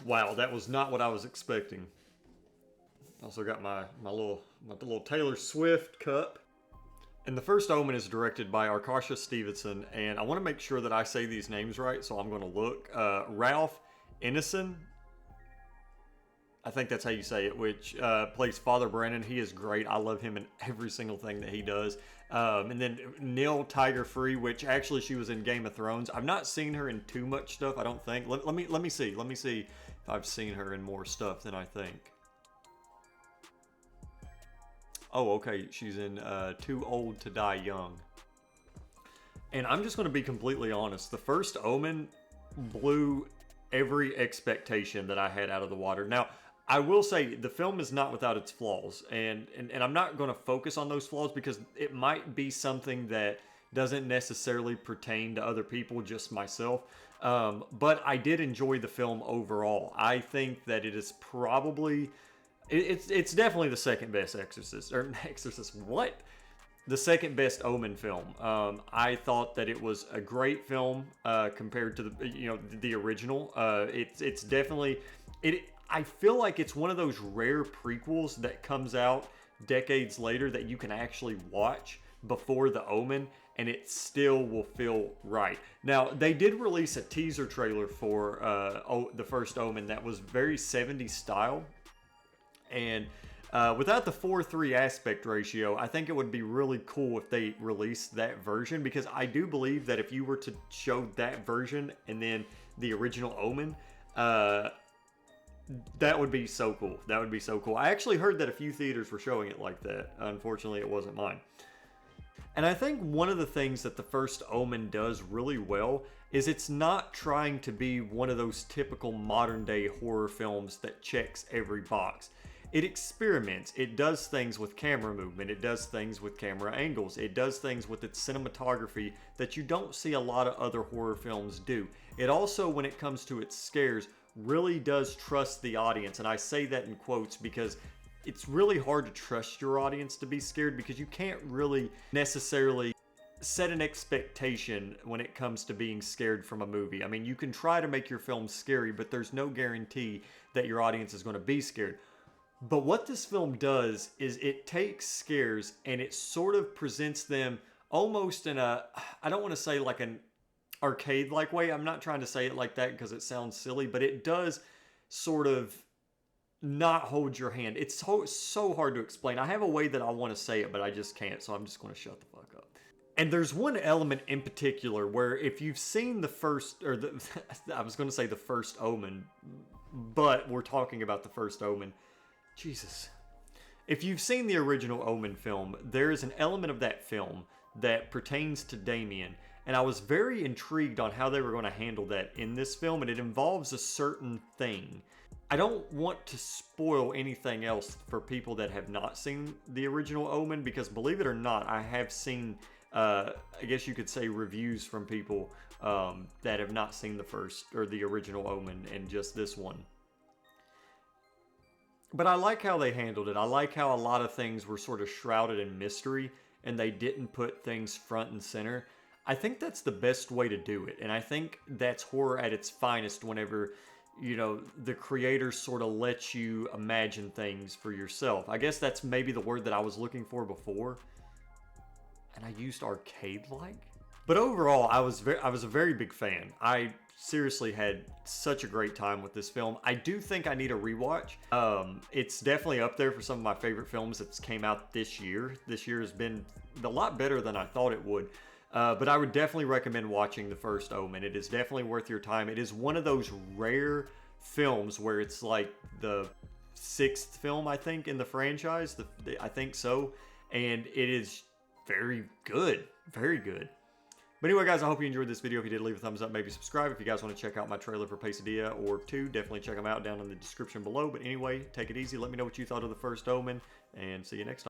Wow, that was not what I was expecting. Also got my little Taylor Swift cup. And the First Omen is directed by Arkasha Stevenson, and I want to make sure that I say these names right, so I'm going to look. Ralph Ineson, I think that's how you say it, which plays Father Brandon. He is great. I love him in every single thing that he does. And then Neil Tiger Free, which actually she was in Game of Thrones. I've not seen her in too much stuff, I don't think. Let me see. Let me see if I've seen her in more stuff than I think. Oh, okay. She's in Too Old to Die Young. And I'm just going to be completely honest. The First Omen blew every expectation that I had out of the water. Now, I will say the film is not without its flaws. And I'm not going to focus on those flaws because it might be something that doesn't necessarily pertain to other people, just myself. But I did enjoy the film overall. I think that it is probably... It's definitely the second best Exorcist, or Exorcist, what? The second best Omen film. I thought that it was a great film compared to the original. It's definitely, I feel like it's one of those rare prequels that comes out decades later that you can actually watch before the Omen, and it still will feel right. Now, they did release a teaser trailer for the First Omen that was very 70s style. And without the 4:3 aspect ratio, I think it would be really cool if they released that version, because I do believe that if you were to show that version and then the original Omen, that would be so cool. That would be so cool. I actually heard that a few theaters were showing it like that. Unfortunately, it wasn't mine. And I think one of the things that the First Omen does really well is it's not trying to be one of those typical modern day horror films that checks every box. It experiments. It does things with camera movement. It does things with camera angles. It does things with its cinematography that you don't see a lot of other horror films do. It also, when it comes to its scares, really does trust the audience. And I say that in quotes because it's really hard to trust your audience to be scared, because you can't really necessarily set an expectation when it comes to being scared from a movie. I mean, you can try to make your film scary, but there's no guarantee that your audience is going to be scared. But what this film does is it takes scares and it sort of presents them almost in a, I don't want to say like an arcade-like way. I'm not trying to say it like that because it sounds silly, but it does sort of not hold your hand. It's so hard to explain. I have a way that I want to say it, but I just can't, so I'm just going to shut the fuck up. And there's one element in particular where if you've seen the first, or the, I was going to say the First Omen, but we're talking about the First Omen. Jesus. If you've seen the original Omen film, there is an element of that film that pertains to Damien, and I was very intrigued on how they were going to handle that in this film, and it involves a certain thing. I don't want to spoil anything else for people that have not seen the original Omen, because believe it or not, I have seen, I guess you could say, reviews from people that have not seen the first, or the original Omen, and just this one. But I like how they handled it. I like how a lot of things were sort of shrouded in mystery and they didn't put things front and center. I think that's the best way to do it. And I think that's horror at its finest whenever, the creator sort of lets you imagine things for yourself. I guess that's maybe the word that I was looking for before. And I used arcade-like. But overall, I was a very big fan. I seriously had such a great time with this film. I do think I need a rewatch. It's definitely up there for some of my favorite films that came out this year. This year has been a lot better than I thought it would. But I would definitely recommend watching The First Omen. It is definitely worth your time. It is one of those rare films where it's like the 6th film, I think, in the franchise. I think so. And it is very good. Very good. But anyway, guys, I hope you enjoyed this video. If you did, leave a thumbs up, maybe subscribe. If you guys want to check out my trailer for Pesadilla or 2, definitely check them out down in the description below. But anyway, take it easy. Let me know what you thought of The First Omen, and see you next time.